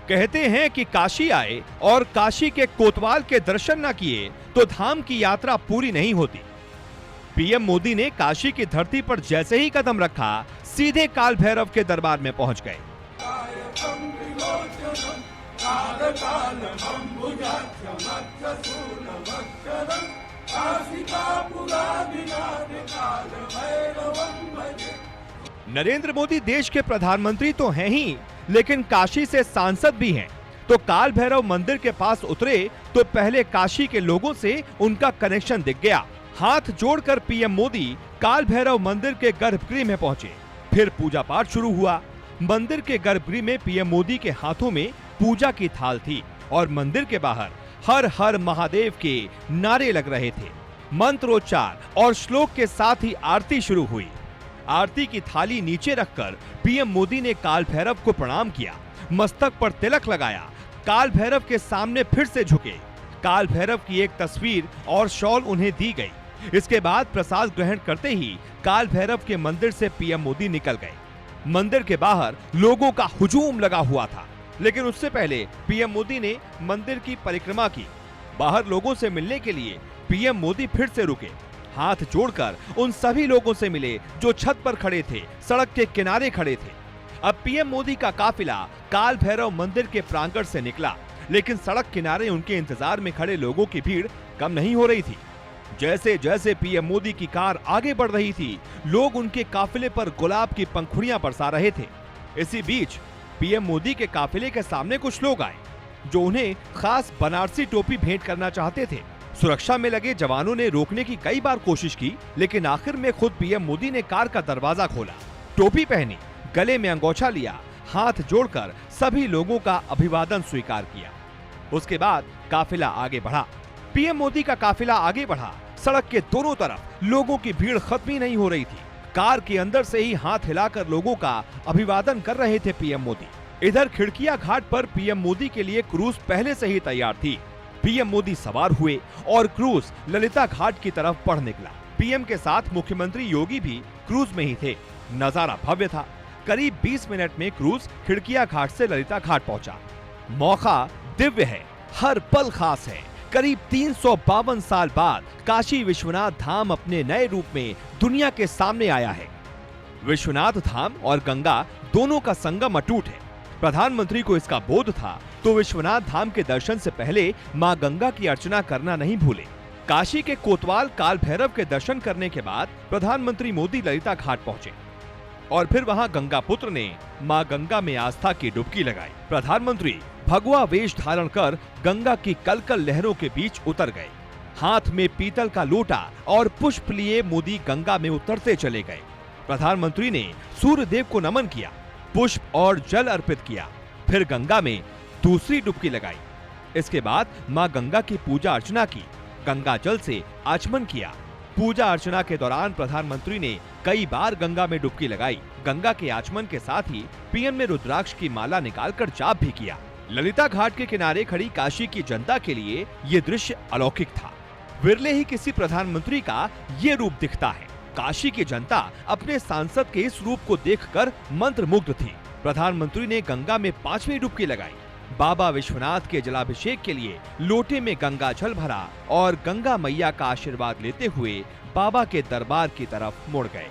कहते हैं कि काशी आए और काशी के कोतवाल के दर्शन न किए तो धाम की यात्रा पूरी नहीं होती। पीएम मोदी ने काशी की धरती पर जैसे ही कदम रखा, सीधे काल भैरव के दरबार में पहुंच गए। नरेंद्र मोदी देश के प्रधानमंत्री तो हैं ही, लेकिन काशी से सांसद भी हैं। तो काल भैरव मंदिर के पास उतरे तो पहले काशी के लोगों से उनका कनेक्शन दिख गया। हाथ जोड़कर पीएम मोदी काल भैरव मंदिर के गर्भगृह में पहुंचे। फिर पूजा पाठ शुरू हुआ। मंदिर के गर्भगृह में पीएम मोदी के हाथों में पूजा की थाल थी और मंदिर के बाहर हर हर महादेव के नारे लग रहे थे। मंत्रोच्चार और श्लोक के साथ ही आरती शुरू हुई। आरती की थाली नीचे रखकर पीएम मोदी ने काल भैरव को प्रणाम किया, मस्तक पर तिलक लगाया, काल भैरव के सामने फिर से झुके। काल भैरव की एक तस्वीर और शॉल उन्हें दी गई। इसके बाद प्रसाद ग्रहण करते ही काल भैरव के मंदिर से पीएम मोदी निकल गए। मंदिर के बाहर लोगों का हुजूम लगा हुआ था, लेकिन उससे पहले पीएम मोदी ने मंदिर की परिक्रमा की। बाहर लोगों से मिलने के लिए पीएम मोदी फिर से रुके, हाथ जोड़कर उन सभी लोगों से मिले जो छत पर खड़े थे, सड़क के किनारे खड़े थे। अब पीएम मोदी का काफिला काल भैरव मंदिर के प्रांगण से निकला, लेकिन सड़क किनारे उनके इंतजार में खड़े लोगों की भीड़ कम नहीं हो रही थी। जैसे जैसे पीएम मोदी की कार आगे बढ़ रही थी, लोग उनके काफिले पर गुलाब की पंखुड़ियां बरसा रहे थे। इसी बीच पीएम मोदी के काफिले के सामने कुछ लोग आए जो उन्हें खास बनारसी टोपी भेंट करना चाहते थे। सुरक्षा में लगे जवानों ने रोकने की कई बार कोशिश की, लेकिन आखिर में खुद पीएम मोदी ने कार का दरवाजा खोला, टोपी पहनी, गले में अंगोछा लिया, हाथ जोड़कर सभी लोगों का अभिवादन स्वीकार किया। उसके बाद काफिला आगे बढ़ा। पीएम मोदी का काफिला आगे बढ़ा। सड़क के दोनों तरफ लोगों की भीड़ खत्म ही नहीं हो रही थी। कार के अंदर से ही हाथ हिलाकर लोगों का अभिवादन कर रहे थे पीएम मोदी। इधर खिड़किया घाट पर पीएम मोदी के लिए क्रूज पहले से ही तैयार थी। पीएम मोदी सवार हुए और क्रूज ललिता घाट की तरफ बढ़ निकला। पीएम के साथ मुख्यमंत्री योगी भी क्रूज में ही थे। नजारा भव्य था। करीब 20 मिनट में क्रूज खिड़किया घाट से ललिता घाट पहुंचा। मौका दिव्य है, हर पल खास है। करीब 352 साल बाद काशी विश्वनाथ धाम अपने नए रूप में दुनिया के सामने आया है। विश्वनाथ धाम और गंगा दोनों का संगम अटूट है। प्रधानमंत्री को इसका बोध था तो विश्वनाथ धाम के दर्शन से पहले मां गंगा की अर्चना करना नहीं भूले। काशी के कोतवाल काल भैरव के दर्शन करने के बाद प्रधानमंत्री मोदी ललिता घाट पहुंचे और फिर वहां गंगा पुत्र ने मां गंगा में आस्था की डुबकी लगाई। प्रधानमंत्री भगवा वेश धारण कर गंगा की कलकल लहरों के बीच उतर गए। हाथ में पीतल का लोटा और पुष्प लिए मोदी गंगा में उतरते चले गए। प्रधानमंत्री ने सूर्य देव को नमन किया, पुष्प और जल अर्पित किया, फिर गंगा में दूसरी डुबकी लगाई। इसके बाद मां गंगा की पूजा अर्चना की, गंगा जल से आचमन किया। पूजा अर्चना के दौरान प्रधानमंत्री ने कई बार गंगा में डुबकी लगाई। गंगा के आचमन के साथ ही पीएम ने रुद्राक्ष की माला निकालकर जाप भी किया। ललिता घाट के किनारे खड़ी काशी की जनता के लिए ये दृश्य अलौकिक था। विरले ही किसी प्रधानमंत्री का ये रूप दिखता है। काशी की जनता अपने सांसद के इस रूप को देखकर मंत्रमुग्ध थी। प्रधानमंत्री ने गंगा में 5वीं डुबकी लगाई। बाबा विश्वनाथ के जलाभिषेक के लिए लोटे में गंगा जल भरा और गंगा मैया का आशीर्वाद लेते हुए बाबा के दरबार की तरफ मुड़ गए।